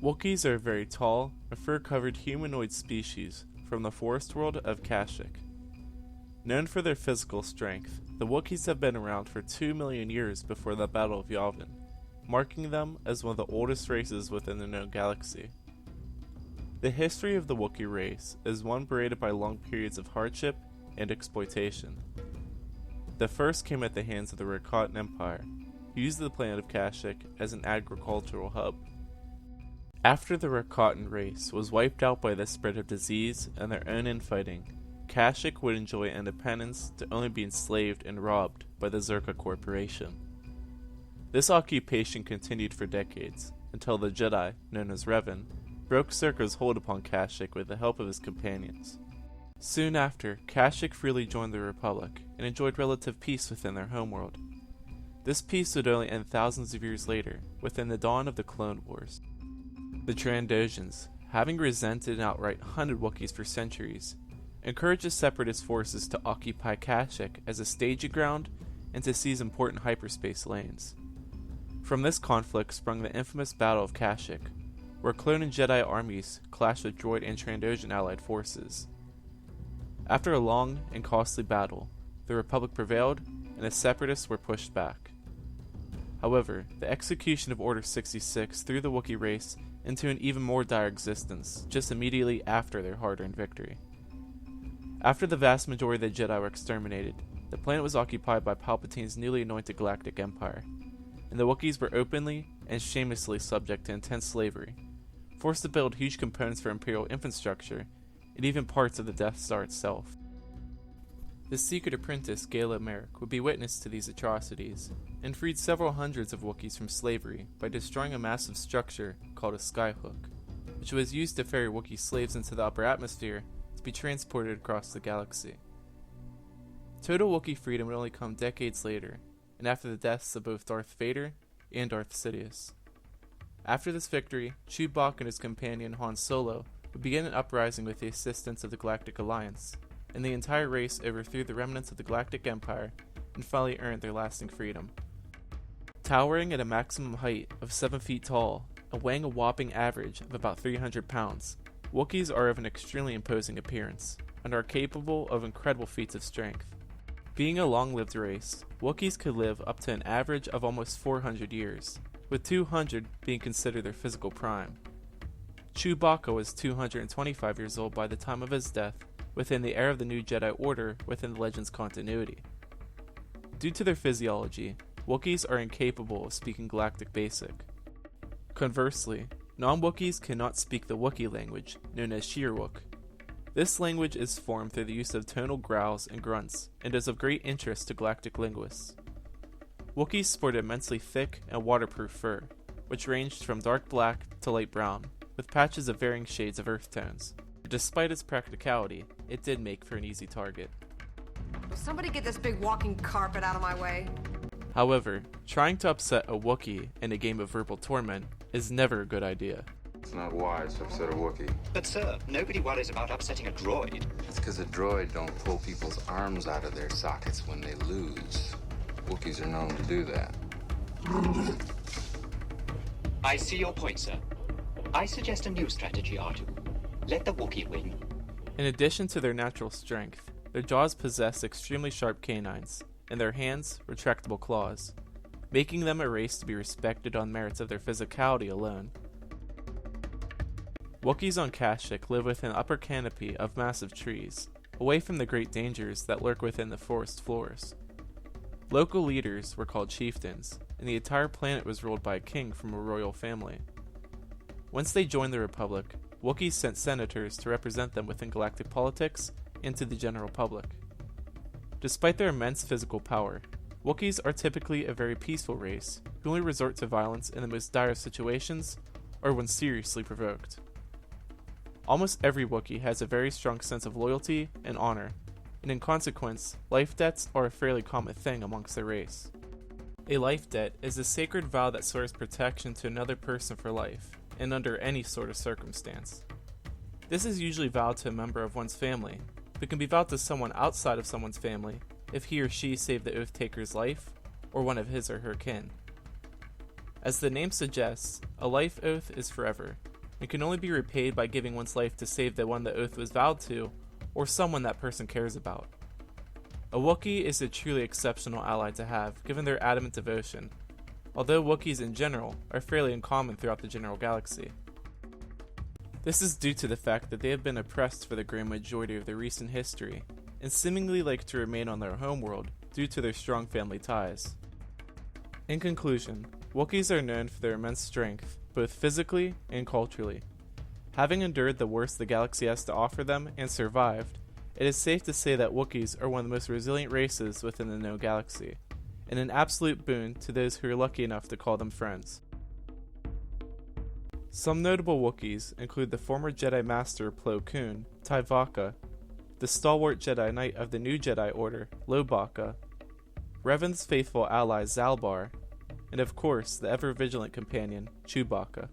Wookies are a very tall, fur-covered humanoid species from the forest world of Kashyyyk. Known for their physical strength, the Wookiees have been around for 2 million years before the Battle of Yavin, marking them as one of the oldest races within the known galaxy. The history of the Wookiee race is one berated by long periods of hardship and exploitation. The first came at the hands of the Rakatan Empire, who used the planet of Kashyyyk as an agricultural hub. After the Rakatan race was wiped out by the spread of disease and their own infighting, Kashyyyk would enjoy independence to only be enslaved and robbed by the Zerka Corporation. This occupation continued for decades, until the Jedi, known as Revan, broke Zerka's hold upon Kashyyyk with the help of his companions. Soon after, Kashyyyk freely joined the Republic and enjoyed relative peace within their homeworld. This peace would only end thousands of years later, within the dawn of the Clone Wars. The Trandoshans, having resented and outright hunted Wookiees for centuries, encouraged the Separatist forces to occupy Kashyyyk as a staging ground and to seize important hyperspace lanes. From this conflict sprung the infamous Battle of Kashyyyk, where clone and Jedi armies clashed with droid and Trandoshan allied forces. After a long and costly battle, the Republic prevailed and the Separatists were pushed back. However, the execution of Order 66 threw the Wookiee race into an even more dire existence just immediately after their hard-earned victory. After the vast majority of the Jedi were exterminated, the planet was occupied by Palpatine's newly anointed Galactic Empire, and the Wookiees were openly and shamelessly subject to intense slavery, forced to build huge components for Imperial infrastructure, and even parts of the Death Star itself. The secret apprentice Gala Merrick would be witness to these atrocities, and freed several hundreds of Wookiees from slavery by destroying a massive structure called a skyhook, which was used to ferry Wookiee slaves into the upper atmosphere to be transported across the galaxy. Total Wookiee freedom would only come decades later, and after the deaths of both Darth Vader and Darth Sidious. After this victory, Chewbacca and his companion Han Solo would begin an uprising with the assistance of the Galactic Alliance, and the entire race overthrew the remnants of the Galactic Empire and finally earned their lasting freedom. Towering at a maximum height of 7 feet tall and weighing a whopping average of about 300 pounds, Wookiees are of an extremely imposing appearance and are capable of incredible feats of strength. Being a long-lived race, Wookiees could live up to an average of almost 400 years, with 200 being considered their physical prime. Chewbacca was 225 years old by the time of his death, within the era of the New Jedi Order within the Legends continuity. Due to their physiology, Wookiees are incapable of speaking Galactic Basic. Conversely, non-Wookiees cannot speak the Wookiee language, known as Sheerwook. This language is formed through the use of tonal growls and grunts, and is of great interest to galactic linguists. Wookiees sport immensely thick and waterproof fur, which ranged from dark black to light brown, with patches of varying shades of earth tones. Despite its practicality, it did make for an easy target. Will somebody get this big walking carpet out of my way? However, trying to upset a Wookiee in a game of verbal torment is never a good idea. It's not wise to upset a Wookiee. But sir, nobody worries about upsetting a droid. It's because a droid don't pull people's arms out of their sockets when they lose. Wookiees are known to do that. I see your point, sir. I suggest a new strategy, R2. Let the Wookiee win. In addition to their natural strength, their jaws possess extremely sharp canines, and their hands, retractable claws, making them a race to be respected on merits of their physicality alone. Wookiees on Kashyyyk live within an upper canopy of massive trees, away from the great dangers that lurk within the forest floors. Local leaders were called chieftains, and the entire planet was ruled by a king from a royal family. Once they joined the Republic, Wookiees sent senators to represent them within galactic politics and to the general public. Despite their immense physical power, Wookiees are typically a very peaceful race who only resort to violence in the most dire situations or when seriously provoked. Almost every Wookiee has a very strong sense of loyalty and honor, and in consequence, life debts are a fairly common thing amongst their race. A life debt is a sacred vow that swears protection to another person for life, and under any sort of circumstance. This is usually vowed to a member of one's family, but can be vowed to someone outside of someone's family if he or she saved the oath taker's life, or one of his or her kin. As the name suggests, a life oath is forever, and can only be repaid by giving one's life to save the one the oath was vowed to, or someone that person cares about. A Wookiee is a truly exceptional ally to have, given their adamant devotion, although Wookiees in general are fairly uncommon throughout the general galaxy. This is due to the fact that they have been oppressed for the great majority of their recent history, and seemingly like to remain on their homeworld due to their strong family ties. In conclusion, Wookiees are known for their immense strength, both physically and culturally. Having endured the worst the galaxy has to offer them and survived, it is safe to say that Wookiees are one of the most resilient races within the known galaxy, and an absolute boon to those who are lucky enough to call them friends. Some notable Wookiees include the former Jedi Master Plo Koon, Tuvok, the stalwart Jedi Knight of the New Jedi Order, Lobaka, Revan's faithful ally Zalbar, and of course the ever-vigilant companion, Chewbacca.